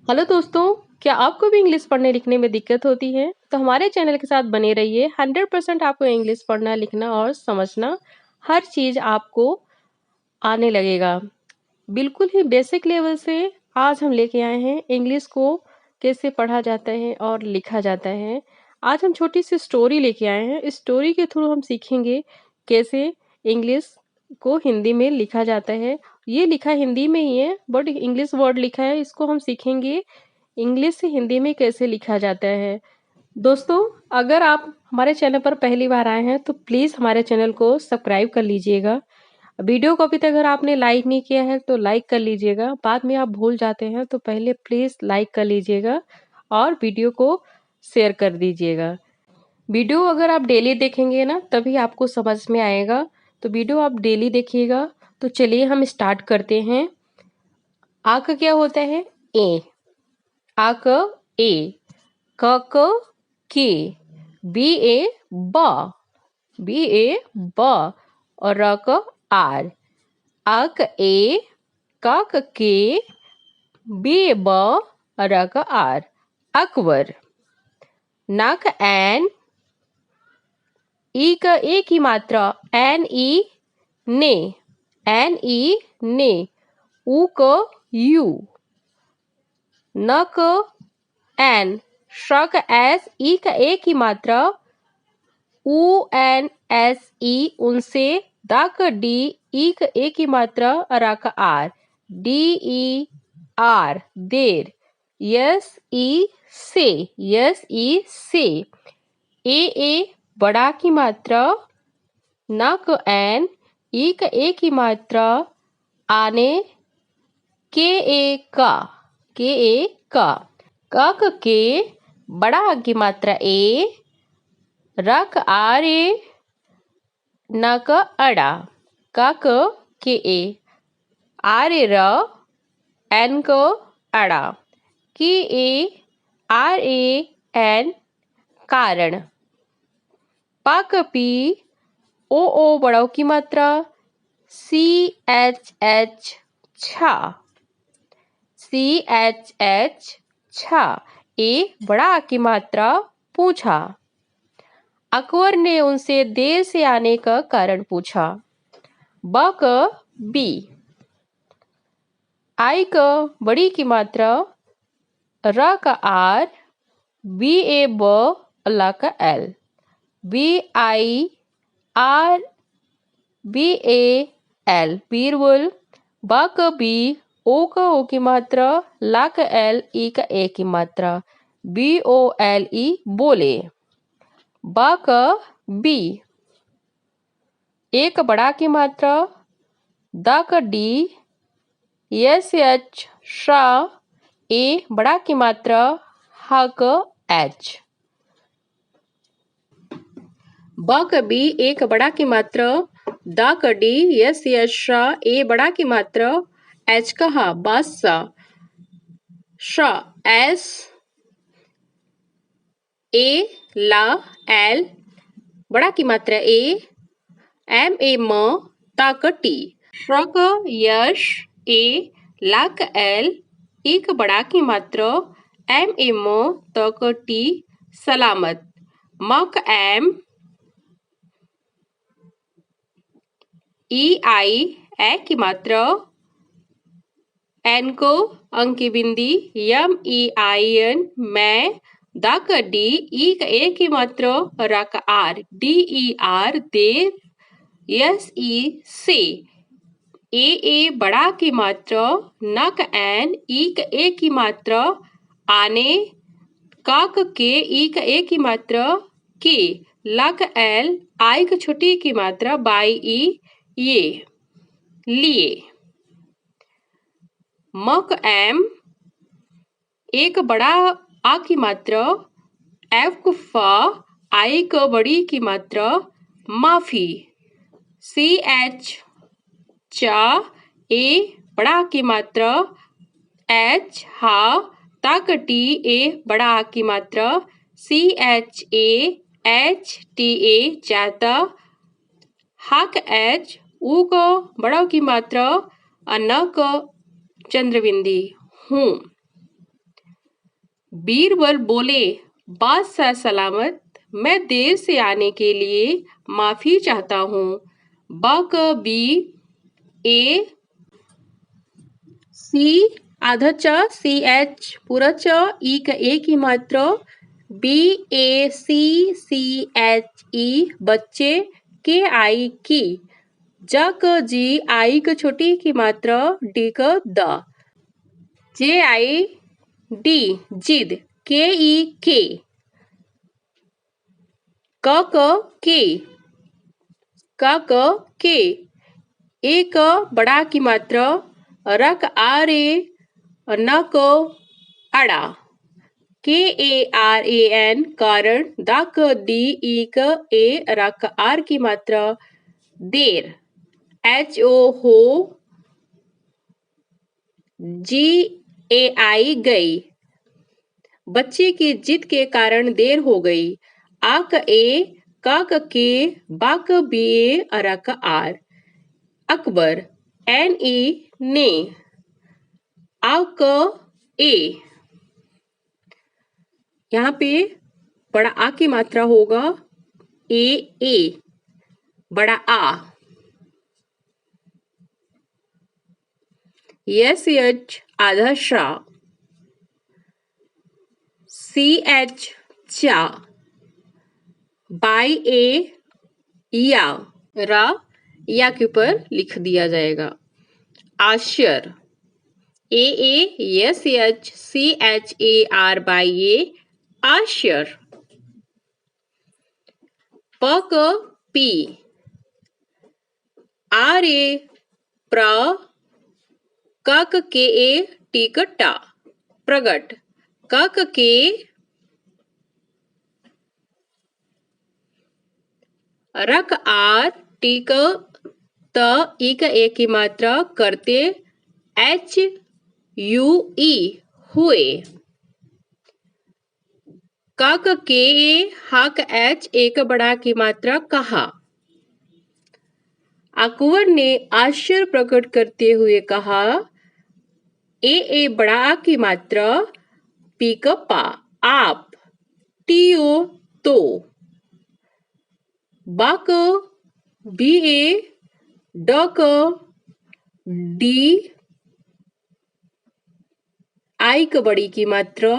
Hello दोस्तों, क्या आपको भी इंग्लिश पढ़ने लिखने में दिक्कत होती है? तो हमारे चैनल के साथ बने रहिए। 100% आपको इंग्लिश पढ़ना, लिखना और समझना हर चीज़ आपको आने लगेगा। बिल्कुल ही बेसिक लेवल से आज हम लेके आए हैं इंग्लिश को कैसे पढ़ा जाता है और लिखा जाता है। आज हम छोटी सी स्टोरी लेके आए हैं। इस स्टोरी के थ्रू हम सीखेंगे कैसे इंग्लिश को हिंदी में लिखा जाता है। ये लिखा हिंदी में ही है बट इंग्लिश वर्ड लिखा है, इसको हम सीखेंगे इंग्लिश से हिंदी में कैसे लिखा जाता है। दोस्तों, अगर आप हमारे चैनल पर पहली बार आए हैं तो प्लीज़ हमारे चैनल को सब्सक्राइब कर लीजिएगा। वीडियो को अभी तक अगर आपने लाइक नहीं किया है तो लाइक कर लीजिएगा। बाद में आप भूल जाते हैं तो पहले प्लीज़ लाइक कर लीजिएगा और वीडियो को शेयर कर दीजिएगा। वीडियो अगर आप डेली देखेंगे ना तभी आपको समझ में आएगा, तो वीडियो आप डेली देखिएगा। तो चलिए हम स्टार्ट करते हैं। आ का क्या होता है? ए। आ क ए, क क के, बी ए ब, बी ए ब और र क आर। आ क ए, क क के, बी ए ब और र क आर। अकबर। न क एन, ई का ए की मात्रा एन ई ने, एन ई ने। ऊ क यू। न क एन, श का एस, ई का ए की मात्रा ऊ एन एस ई उनसे। द का डी, ई का ए की मात्रा र का आर, डी ई आर देर। यस ई से, यस ई से। ए बड़ा की मात्रा, न का एन, ई का ए की मात्रा आने, के ए का, के ए का। क के बड़ा की मात्रा ए, र क आर ए, न क अड़ा। क के A, R A raw, N को अड़ा। की ए, आर ए एन कारण। प क पी, ओ बड़ों की मात्रा, सी एच एच छा, सी एच एच छा। ए बड़ा की मात्रा पूछा। अकबर ने उनसे देर से आने का कारण पूछा। ब क बी, आई क बड़ी की मात्रा, र का आर, बी ए ब, अल्लाह का L. B I R, B A L Birbal. ब का बी, ओ का ओ की मात्रा, ला का एल, ई का ए की मात्रा, बी ओ एल ई बोले। ब का बी, एक बड़ा की मात्रा, द का डी, एस एच शा, ए बड़ा की मात्रा, ह का एच। ब का बी, एक बड़ा की मात्रा, द का डी, एस एच शा, ए बड़ा की मात्रा, एच का हा, बादशा। शा एस, ए ला एल बड़ा की मात्रा ए, एम ए म, ता का टी। श का यश, ए ला का एल, एक बड़ा की मात्रा, एम ए म, त का टी सलामत। म का एम, ई आई ए की मात्रा, एन को अंक की बिंदी, यम ई आई एन मैं, द का डी, ई का ए की मात्रा, र का आर, डी ई आर देर। यस ई से। ए बड़ा की मात्रा, न का एन, ई का ए की मात्रा आने, का के, ई का ए की मात्रा के, ला का एल, आई का छोटी की मात्रा, बाई ई ये लिए। म का एम, एक बड़ा आ की मात्रा, एफ को फा, आई का बड़ी की मात्रा, माफी। सी एच चा, ए बड़ा की मात्रा, एच हा, तक टी, ए बड़ा आ की मात्रा, C H A H T A जाता। हक एच, ऊ को बड़ा की मात्रा, न को चंद्रबिंदी हूँ। बीरबल बोले, बादशाह सलामत, मैं देर से आने के लिए माफी चाहता हूँ। बक बी ए सी आधा च सी एच पूरा च ई का ए की मात्रा बी ए सी एच ई बच्चे के आई की जक जी आई का छोटी की मात्रा डी का द जे आई डी जिद के ई के के के एक बड़ा की मात्रा रक आरे न को अड़ा के ए आर ए एन कारण दक डी ई क ए रक आर की मात्रा देर एच ओ हो जी ए आई गई बच्चे की जिद के कारण देर हो गई आक ए काक के बाक बी अरक आर अकबर एन ई ने आक ए यहाँ पे बड़ा आ की मात्रा होगा ए बड़ा आ यस एच आधा शा सी एच चा बाई ए या के ऊपर लिख दिया जाएगा आश्चर्य A S H C H A R Y A आश्चर्य पक पी आर ए प्र कक के ए टिकटा प्रगट कक के रक आर टिक त ई का ए की मात्रा करते एच यू ई हुए कक के हक एच एक बड़ा की मात्रा कहा अकबर ने आश्चर्य प्रकट करते हुए कहा ए बड़ा की मात्रा पीकपा आप टीओ तो बाक बी ए डक डी आई का बड़ी की मात्रा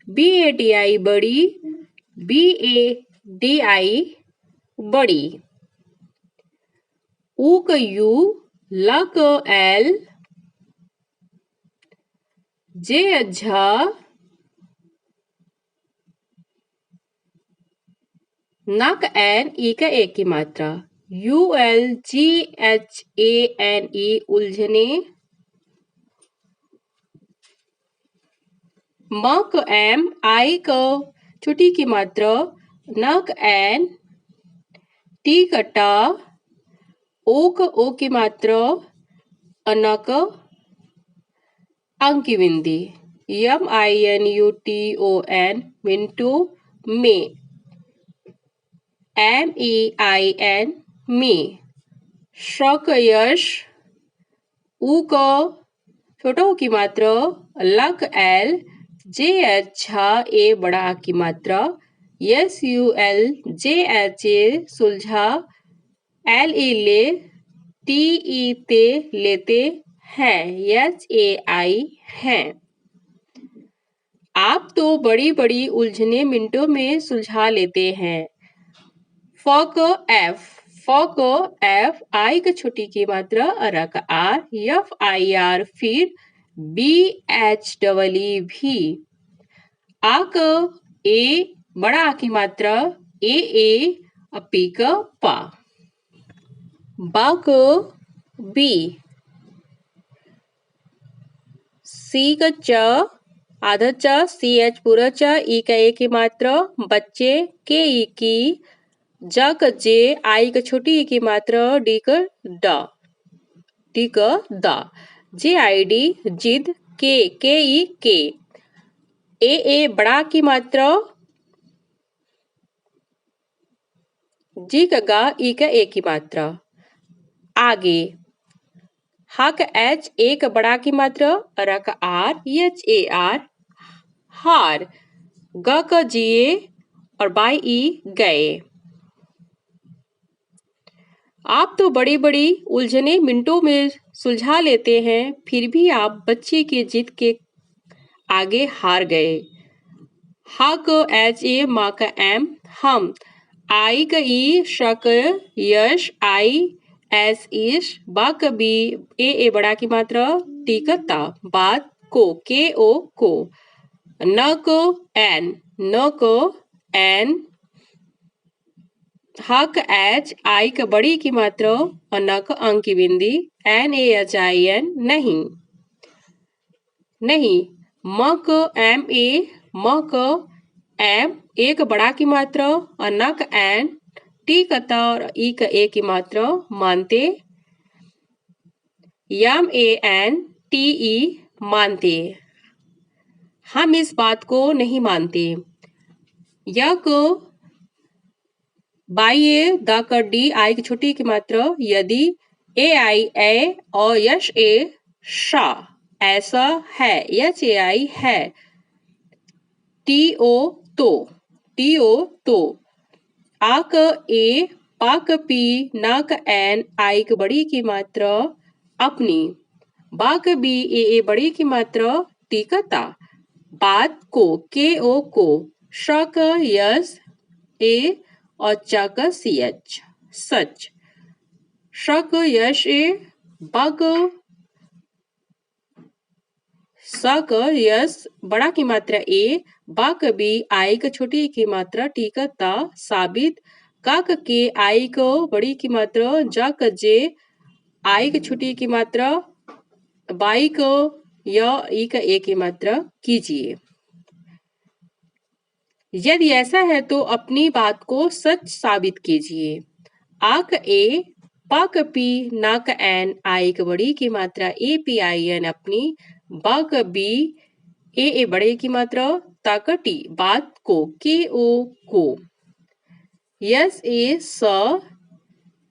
बी ए डी आई बड़ी बी ए डी आई बड़ी ऊ का यू ल का एल जे झा नक एन ई का ए की मात्रा U L G H A N E उलझने मक एम आई का छोटी की मात्रा नक एन टी कटा ओ की मात्रा अनक अंक की बिंदी M I N U T O N मिंटू में एम ई आई एन में शक यश ऊ को छोटा की मात्रा luck L J H A बड़ा की मात्रा yes U L J H A सुलझा एल ई ले टी ई ते लेते हैं एच ए आई हैं आप तो बड़ी बड़ी उलझने मिनटों में सुलझा लेते हैं फक एफ आई का छोटी की मात्रा अरक आर एफ आई आर फिर बी एच डबल ई भी आक ए बड़ा की मात्रा ए अपी का पा बाक बी सी का च आधा च सी एच पूरा च ई का ए की मात्रा बच्चे के ई की जक जे आई का छोटी ई की मात्रा डी का द जे आई डी जिद के ई के ए बड़ा की मात्रा जी का गा ई का ए की मात्रा आगे हक एच एक बड़ा की मात्रा रक आर एच ए आर हार ग क जिए और बाई ई गए। आप तो बड़ी बड़ी उलझने मिनटों में सुलझा लेते हैं, फिर भी आप बच्चे की जिद के आगे हार गए। हा क एच ए मा क एम हम, आई क ई श क यश आई एस इश, बा क बी ए बड़ा की मात्रा टी क ता, बात को के ओ को, न को एन न को एन, हा क एच आई क बड़ी की मात्रा और न क अंक की बिंदी N A H I N नहीं नहीं, म क एम ए म क एम एक बड़ा की मात्रा और न क एन टी क ता और ई क ए की मात्रा मानते, यम ए एन टी ई मानते। हम इस बात को नहीं मानते। य को बाई ए द क डी आई की छोटी की मात्रा यदि ए आई ए और यश ए शा ऐसा है, एच ए आई है, टी ओ तो आ क ए पा क पी ना क एन आई क बड़ी की मात्रा अपनी, बा क बी ए बड़ी की मात्रा टी क ता, बात को के ओ को, श क यस ए और च क सी एच सच, श क यश ए, बा क स क यस बड़ा की मात्रा ए, बा क बी आई क छोटी की मात्रा टी क ता, साबित, का क के आई को बड़ी की मात्रा जा क जे आई की छोटी की मात्रा बाई को या ई का ए की मात्रा कीजिए। यदि ऐसा है तो अपनी बात को सच साबित कीजिए। आ क ए, पा क पी, ना क एन आई क बड़ी की मात्रा ए पी आई एन अपनी, बा क बी ए बड़े की मात्रा ता क टी, बात को के ओ को, यस ए स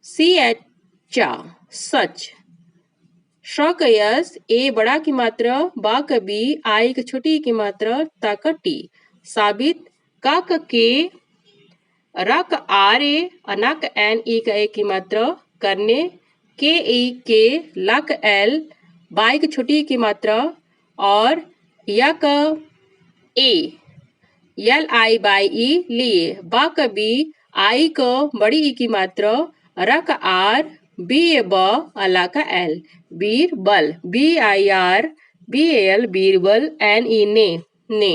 सी एच चा सच, श क यस ए बड़ा की मात्रा, बा क बी आई क छोटी की मात्रा ता क टी, साबित, का क के र क आर ए अना क एन ई क ए की मात्रा करने, के ई के ला क एल बाई की छोटी की मात्रा और या क ए यल आई बाई ई लिए, बा क बी आई को बड़ी ई की मात्रा, र क आर बी ए ब अला का L, Birbal B I R B L Birbal N E ने,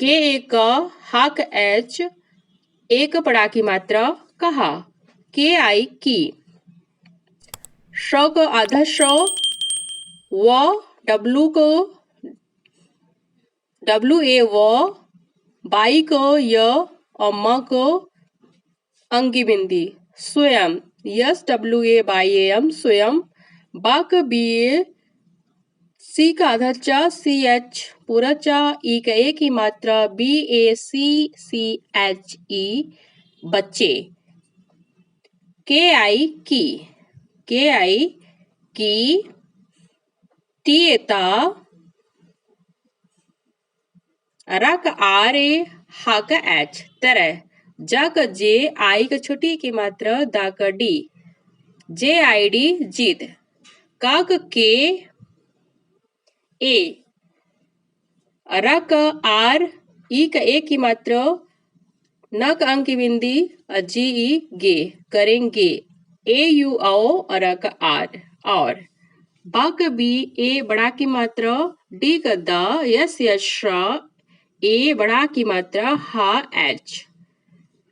के ए क हा क एच एक बड़ा की मात्रा कहा, के आई की, श को आधा श, व डब्लू को डब्लू ए व, बाई को य और म को अंगी बिंदी स्वयं, S W A Y A M स्वयं, बा क बी ए सी का आधा चा सी एच पूरा चा ई का ए की मात्रा बी ए सी एच ई बच्चे, के आई की टी एता, रा का आर ए हा का एच तरह, जा का जे आई का छोटी की मात्रा दा का डी, जे आई डी जिद, का के ए, रा का आर ई का ए की मात्रा न का अंक की बिंदी जी ई गे करेंगे, ए यू आओ और रा का आर और, बा का बी ए बड़ा की मात्रा डी का दा यस यश ए बड़ा की मात्रा हा H,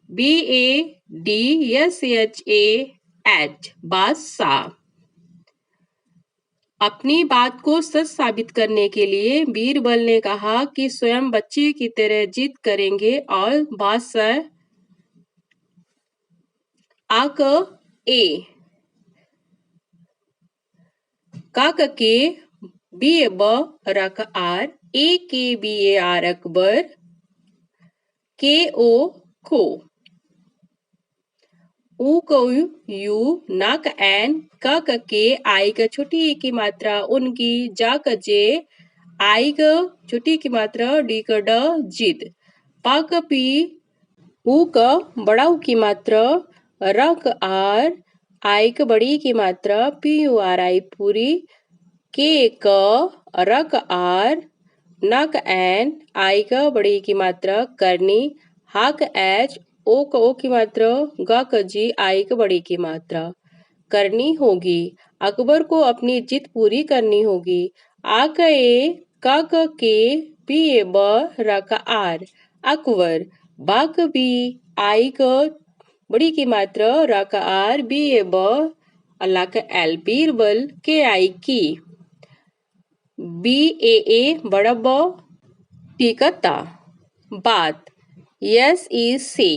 B A D S H A H बासा। अपनी बात को सच साबित करने के लिए बीरबल ने कहा कि स्वयं बच्चे की तरह जिद करेंगे और बादशाह आक ए काक के बी ए ब रक आर ए के बी ए आर अकबर के ओ को ऊ को यू नाक एन का के आई का छोटी की मात्रा उनकी जा जे आई क छोटी की मात्रा डी क ड जिद। पा क पी ऊ क बड़ा ऊ की मात्रा र क आर आई क बड़ी की मात्रा पी यू आर आई पूरी के क र क आर न क एन आई क बड़ी की मात्रा करनी हा क एच ओ क ओ की मात्रा ग क जी आई क बड़ी की मात्रा करनी होगी। अकबर को अपनी जिद पूरी करनी होगी। आ क ए क के पी ए ब र क आर अकबर। बा क बी आई क बड़ी की मात्रा र क आर बी ए ब अल्लाह क एल बीरबल के आई की। बी ए बड़ा ब टी का ता। बात यस ई से।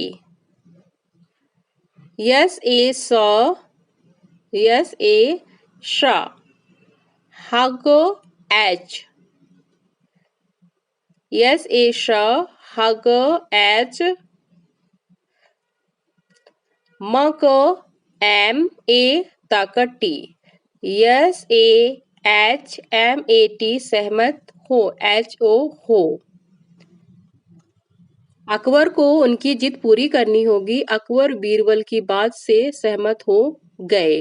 यस ए स यस ए श। हग एच यस ए श हग एच। म क एम ए तक T. S A H M A T सहमत हो एच ओ हो। अकबर को उनकी जिद पूरी करनी होगी। अकबर बीरबल की बात से सहमत हो गए।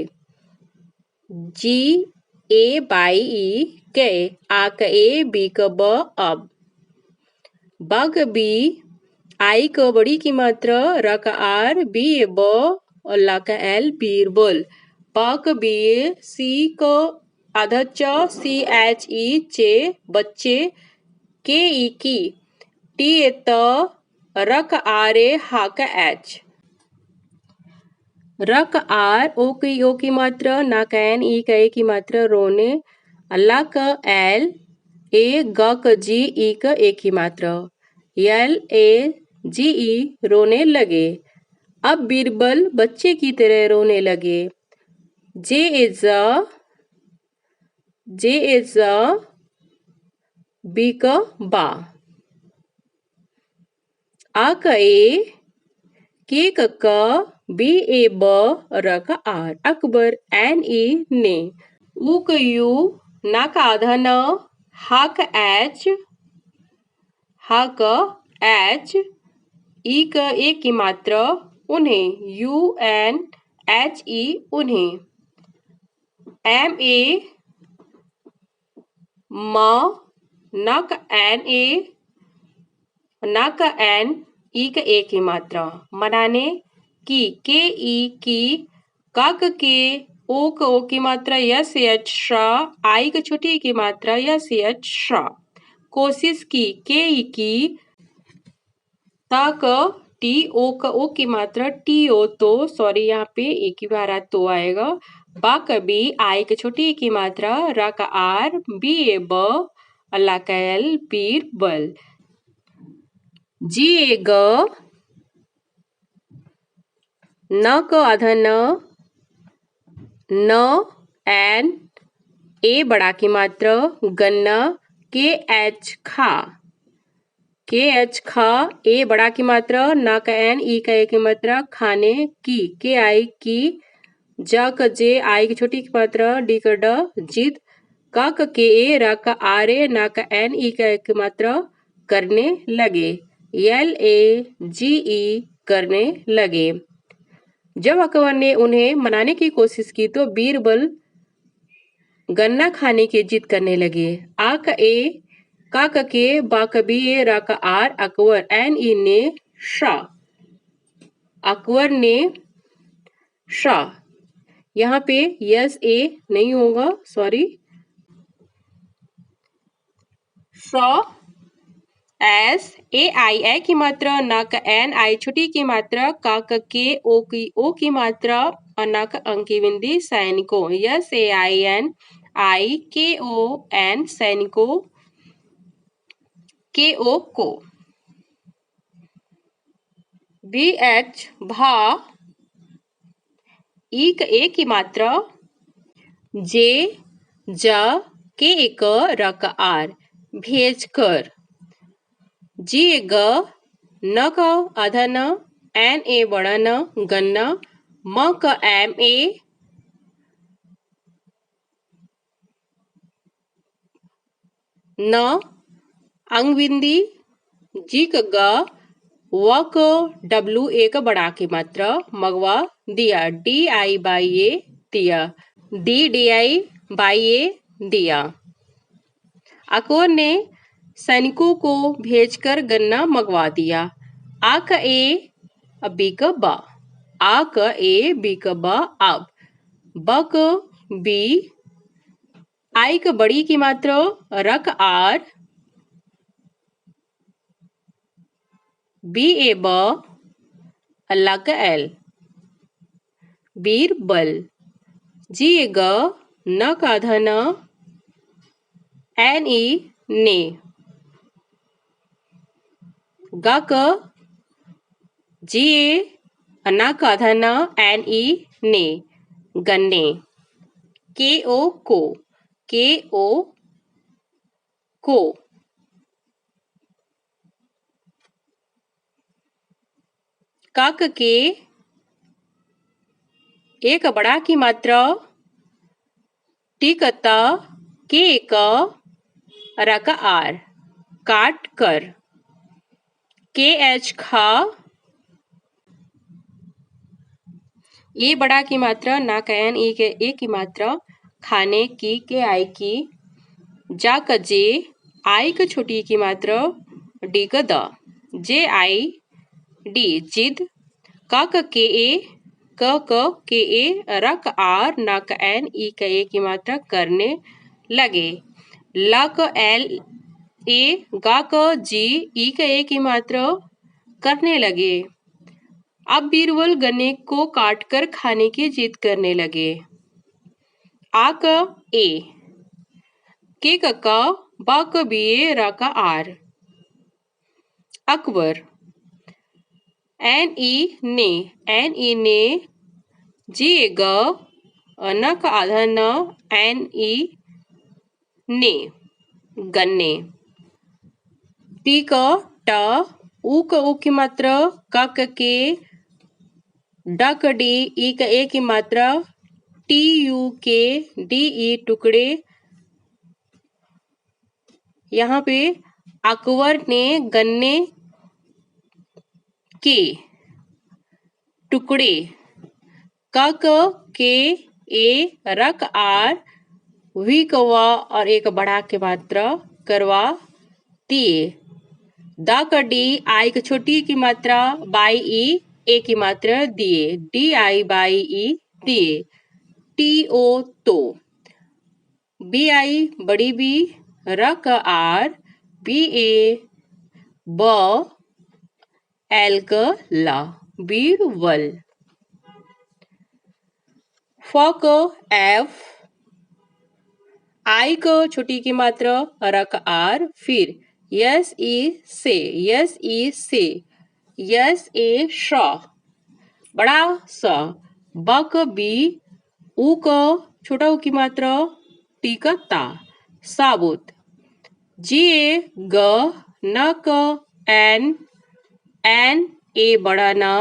जी ए बाई ई गए। आ क ए बी क ब अब। ब क बी आई क बड़ी की मात्रा र क आर बी ए ब और ला क एल बीरबल। प क बी सी क आधा च सी एच ई चे बच्चे के ई की टी ए त र क आर ए हा क एच। र क आर ओ की मात्रा ना क एन ई क ए की मात्रा रोने अल्लाह क एल ए ग क जी ई क ए की मात्रा यल ए जी ई रोने लगे। अब बीरबल बच्चे की तरह रोने लगे। जे इज बी क बा। आ क ए के क बी ए ब र क आर अकबर एन ई ने। ऊ क यू ना का आधा न हा क एच ई क ए की मात्रा उन्हें यू एन एच ई उन्हें। एम ए म न क एन ए न क एन ई क ए की मात्रा मनाने की के ई की क के ओ की मात्रा यस एच श आई क छोटी की मात्रा यस एच श। कोशिश की के ई की ता क टी ओ की मात्रा टी ओ तो सॉरी यहाँ पे एक ही बार तो आएगा। बा क बी आई क छोटी की मात्रा र क आर बी ए ब अल्लाह क एल बीरबल। जी ए ग न क आधा न एन ए बड़ा की मात्रा गन्ना के एच खा ए बड़ा की मात्रा न क एन ई का ए की मात्रा खाने की के आई की ज क जे आई की छोटी की मात्रा डी क ड जिद क के ए र क आर ए न क एन ई का ए की मात्रा करने लगे एल ए जी ई करने लगे। जब अकबर ने उन्हें मनाने की कोशिश की तो बीरबल गन्ना खाने की जिद करने लगे। आ क ए क के बा क बी ए र क आर अकबर एन ई ने शाह। अकबर ने शाह। यहाँ पे यस ए नहीं होगा सॉरी शाह एस ए आई ए की मात्रा न क एन आई छोटी की मात्रा क के ओ की मात्रा और न क अंक की बिंदी सैनिकों यस ए आई एन आई के ओ एन सैनिकों के ओ को। बी एच भा ई क ए की मात्रा जे ज के एक र क आर भेज कर। जी ग न क आधा न एन ए बड़ा न गन्ना म क एम ए न अंग बिंदी, जी का ग, व क डब्लू एक बड़ा की मात्रा, मगवा दिया, डी आई बाई ए दिया, डी डी आई बाई ए दिया। अकबर ने सैनिकों को भेजकर गन्ना मंगवा दिया। आ का ए बी का बा, आ का ए बी का बा अब, ब का बी, आई का बड़ी की मात्रा, रक आर, बी ए ब, अल्लाह का एल, बीरबल, जी ए ग, न का धन, एन ई ने, ग का जी ए, न का धन, एन ई ने, गन्ने, के ओ को, के ओ को, कक के एक बड़ा की मात्रा, टिकता के का, रका आर, काट कर, के एच खा, ये बड़ा की मात्रा, ना कैन ई के ए की मात्रा, खाने की के आई की, जा का जे, आई का छोटी की मात्रा, डी का द, जे आई डी जिद, का के ए, क के ए, रक आर, ना का एन ई का ए की मात्रा, करने लगे, ला का एल ए, गा का जी, ई का ए की मात्रा, करने लगे। अब बीरबल गन्ने को काटकर खाने की जिद करने लगे। आ का ए, के का, बा का बी ए, रा का आर, अकबर, एन ई ने, एन ई ने, जी ए ग, न का आधा न, एन ई ने, गन्ने, टी का ट, ऊ का ऊ की मात्रा, का के, ड का डी, ई का ए की मात्रा, टी यू के, डी ई टुकड़े। यहाँ पे अकबर ने गन्ने के टुकड़े, क के ए, रक आर, वी कवा और एक बड़ा की मात्रा करवा दिए। द का डी, आई की छोटी की मात्रा, बाई ई, ए की मात्रा दिए, डी आई बाई ई दिए। टी ओ तो, बी आई बड़ी बी, रक आर, बी ए ब, एल का ला, बीरबल। फ का एफ, आई को छोटी की मात्रा, रक आर, फिर यस ई से, यस ई से, यस ए श, बड़ा सा, ब का बी, ऊ का छोटा ऊ की मात्रा, टी का ता, साबुत, जी ए ग, न का एन, एन ए बड़ा ना,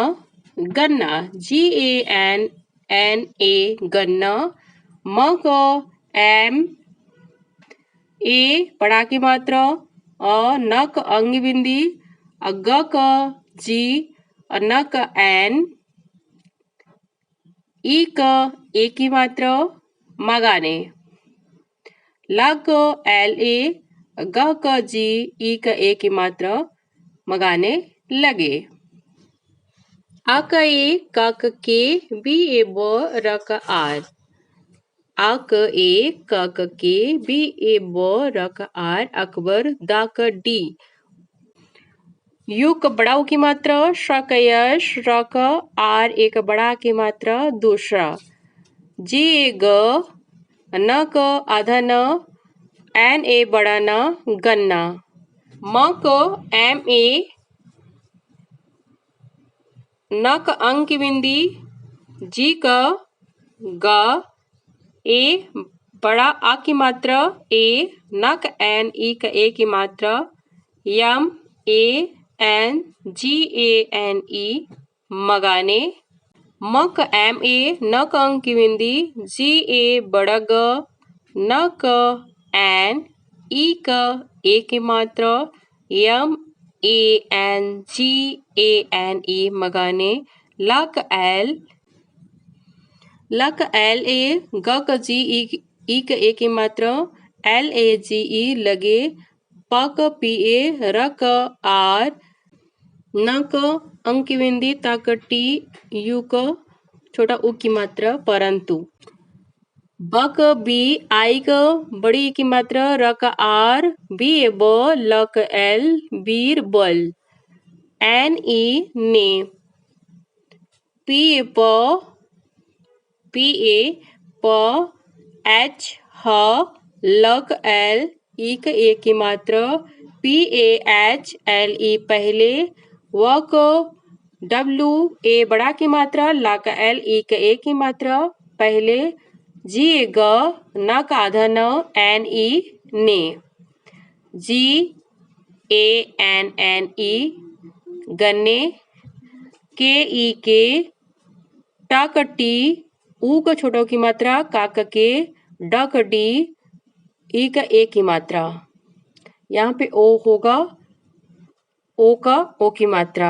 गन्ना, जी ए एन, एन ए गन्ना, म का एम, ए बड़ा की मात्रा, न का अंग बिंदी, ग का जी, न का एन, ई का ए की मात्रा, मगाने, ल का एल ए, ग का जी, ई का ए की मात्रा, मगाने लगे। आ का ए, का के, बी ए ब, र का आर, आ का ए, का के, बी ए ब, र का आर, अकबर, दा का डी, यू का बड़ा की मात्रा, श का यश, र का आर, एक बड़ा की मात्रा, दूसरा, जी ए ग, न का आधा न, एन ए बड़ा न, गन्ना, म का एम ए, न का अंग की बिंदी, जी का ग, ए बड़ा आ की मात्रा, ए, न का एन, ई का ए की मात्रा, M A N, G A N E, मगाने, म का एम ए, न का अंग की बिंदी, जी ए बड़ा ग, न का एन, ई क ए की मात्रा, M A N G A N E मगाने, लक एल ए ग क जी ई क ए की मात्रा, एल ए जी ई लगे, प क पी ए र क आर, न क अंक की बिंदी, ता क टी, यू क छोटा उ की मात्रा परंतु, ब क बी, आई क बड़ी ई की मात्रा, र क आर, बी ए ब, ल क एल, बीर बल, एन ई ने, पी ए प, पी ए प, एच ह, ल क एल, ई क ए की मात्रा, P A H L E पहले, व क डब्ल्यू ए बड़ा की मात्रा, ला का एल ई का ए की मात्रा पहले, जी ए ग, न का आधा न, एन ई ने, जी ए एन एन ई गन्ने, के ई के, टा का टी, ऊ का छोटों की मात्रा, का के, ड का डी, ई का ए की मात्रा। यहाँ पे ओ होगा, ओ का ओ की मात्रा,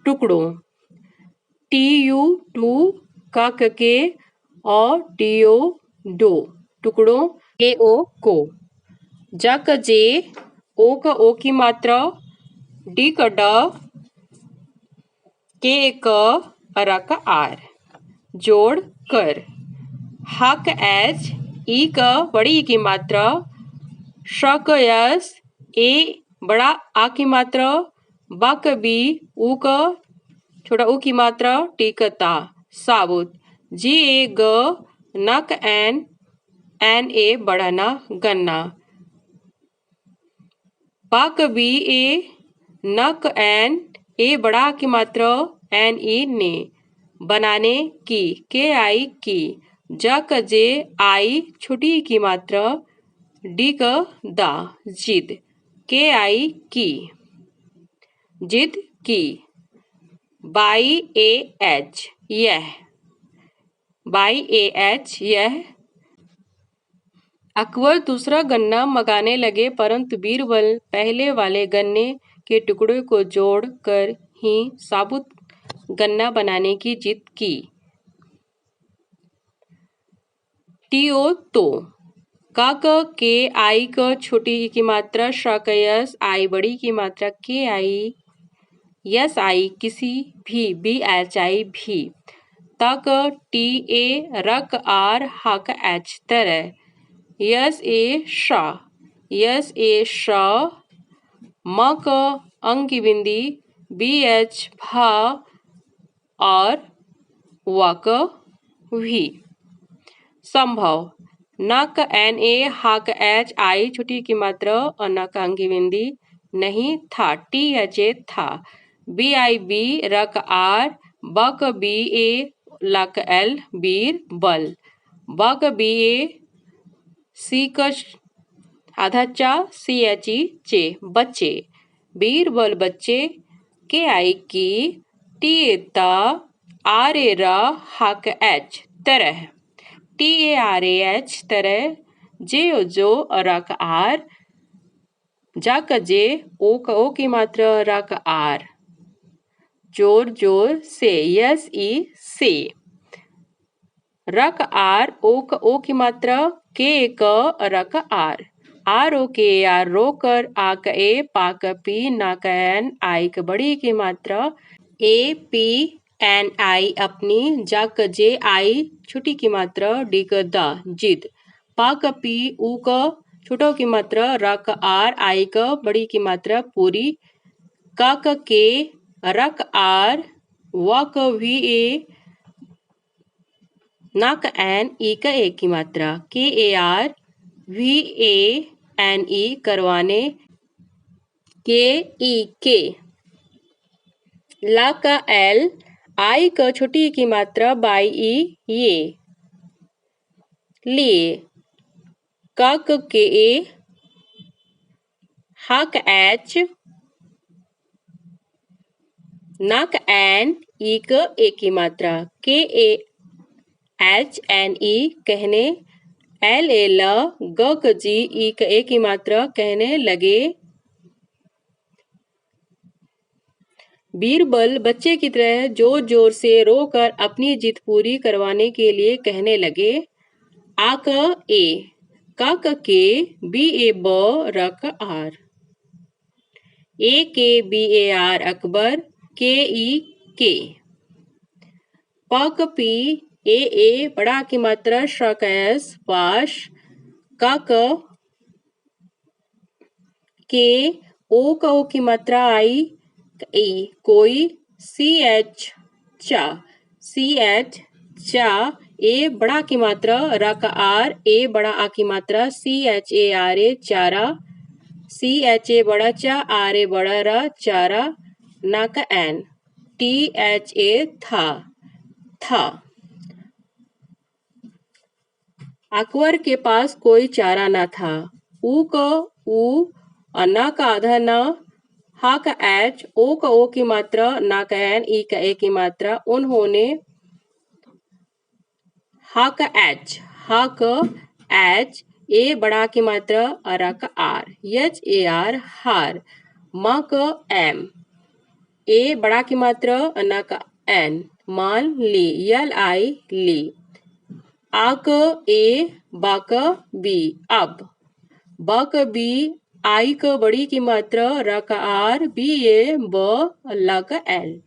टुकड़ों, टी यू टू, का के और डी ओ डो, टुकड़ों, ए ओ को, ज का जे, ओ का ओ की मात्रा, डी का ड, के का र का आर, जोड़ कर, ह का एच, ई का बड़ी ई की मात्रा, श का यस, ए बड़ा आ की मात्रा, ब का बी, ऊ का छोटा ऊ की मात्रा, टी का ता, साबुत, जी ए ग, न का एन ए बड़ा ना, गन्ना, ब का बी ए, न का एन ए बड़ा की मात्रा, एन ई ने, बनाने की, के आई की, ज का जे, आई छोटी की मात्रा, डी का दा, जिद, के आई की, जिद की, बाई ए एच, यह, बाई ए एच, यह। अकबर दूसरा गन्ना मंगाने लगे, परंतु बीरबल पहले वाले गन्ने के टुकड़े को जोड़ कर ही साबुत गन्ना बनाने की जिद की। टीओ तो, का के आई का छोटी की मात्रा, श का यस, आई बड़ी की मात्रा, के आई यस आई किसी भी, बी एच आई भी, तक टी ए रक आर हक एच तरह, यस ए श, यस ए श, म क अंग की बिंदी, बी एच भा और व क भी, संभव, न क एन ए हक एच आई छोटी की मात्रा और न का अंग की बिंदी, नहीं था, टी एच ए था, बी आई बी रक आर, ब क बी ए लक एल, बीर बल, ब क बी ए, सी क आधा चा, सी एच ई चे, बच्चे, बीर बल बच्चे, के आई की, टी ए ता, आर ए रा, हक एच तरह, T A R A H तरह, जे ओ जो रक आर, जा क जे, ओ क ओ की मात्रा, रक आर, जोर जोर से, यस ई से, रक आर, ओ क ओ की मात्रा, के क रक आर ओ के आर, रो कर, आ क ए, पा क पी, ना क एन, आई क बड़ी की मात्रा, ए पी एन आई अपनी, जा क जे, आई छोटी की मात्रा, डी क द, जिद, पा क पी, ऊ क छोटो की मात्रा, रक आर, आई क बड़ी की मात्रा, पूरी, क के, रक आर, व क वी ए, न क एन, ई क ए की मात्रा, K A R, V A N E करवाने, के ई के, ला का एल, आई क छोटी की मात्रा, बाई ई ये, लिए, क के ए, हक एच, नक एन, ई क ए की मात्रा, K A H N E कहने, एल ए ल ग क जी ई क ए की मात्रा कहने लगे। बीरबल बच्चे की तरह जोर जोर से रोकर अपनी जिद पूरी करवाने के लिए कहने लगे। आ क ए, का क के, बी ए ब, र क आर, ए के बी ए आर अकबर, के ई के, प क पी, ए बड़ा की मात्रा श क एस पाश, का क के, ओ का ओ की मात्रा आई ई कोई, सी एच चा, सी एच चा, ए बड़ा की मात्रा र का आर, ए बड़ा आ की मात्रा C H A R A चारा, सी एच ए बड़ा चा, आर ए बड़ा र चारा, ना का एन, टी एच ए था, था। अकबर के पास कोई चारा ना था। ऊ का ऊ, ना का आधा ना, हा का एच, ओ का ओ की मात्रा, ना का एन, ई का ए की मात्रा, उन्होंने, हा का एच, हा का एच, ए बड़ा की मात्रा, अरा का आर, एच ए आर हार, मा का एम, ए बड़ा की मात्रा, ना का एन, मान ली, यल आई ली, आ का ए, बा का बी अब, बा का बी, आई का बड़ी की मात्रा, र का आर, बी ए ब, ला का एल,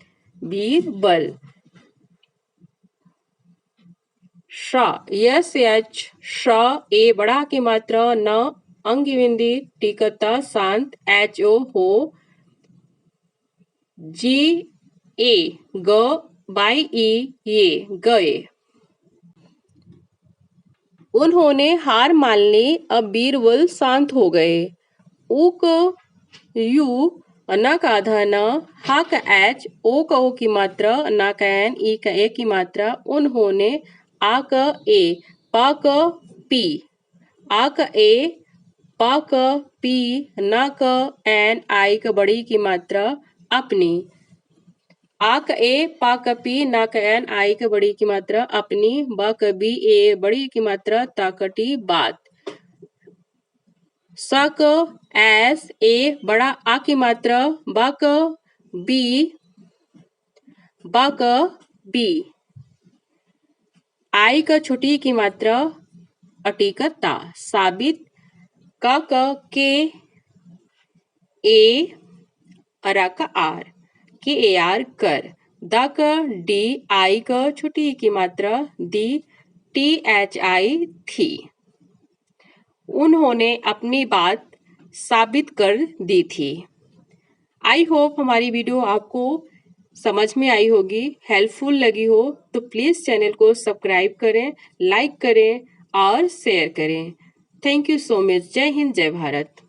बीरबल। श, यस एच, श, ए बड़ा की मात्रा, न, अंग बिंदी टिकता शांत, एच ओ हो, जी ए ग, बाई ई ये गए। उन्होंने हार मान ली। अब बीरबल शांत हो गए। ऊ को यू, ना का आधा न, हा का एच, ओ का ओ की मात्रा, ना का एन, ई का ए की मात्रा, उन्होंने, आ का ए, पा का पी, आ का ए, पा का पी, ना का एन, आई का बड़ी की मात्रा, अपनी, आ का ए, पा का पी, ना का एन, आई का बड़ी की मात्रा, अपनी, बा का बी, ए बड़ी की मात्रा, ताकटी बात, सा का एस, ए बड़ा आ की मात्रा, बा का बी, बा का बी, आई का छोटी की मात्रा, अटिकता, साबित, का के, ए अरा का आर, के ए आर कर, दा का डी, आई का छोटी की मात्रा, दी, टी एच आई थी। उन्होंने अपनी बात साबित कर दी थी। आई होप हमारी वीडियो आपको समझ में आई होगी, हेल्पफुल लगी हो तो प्लीज़ चैनल को सब्सक्राइब करें, लाइक करें और शेयर करें। Thank you so much. जय हिंद, जय भारत।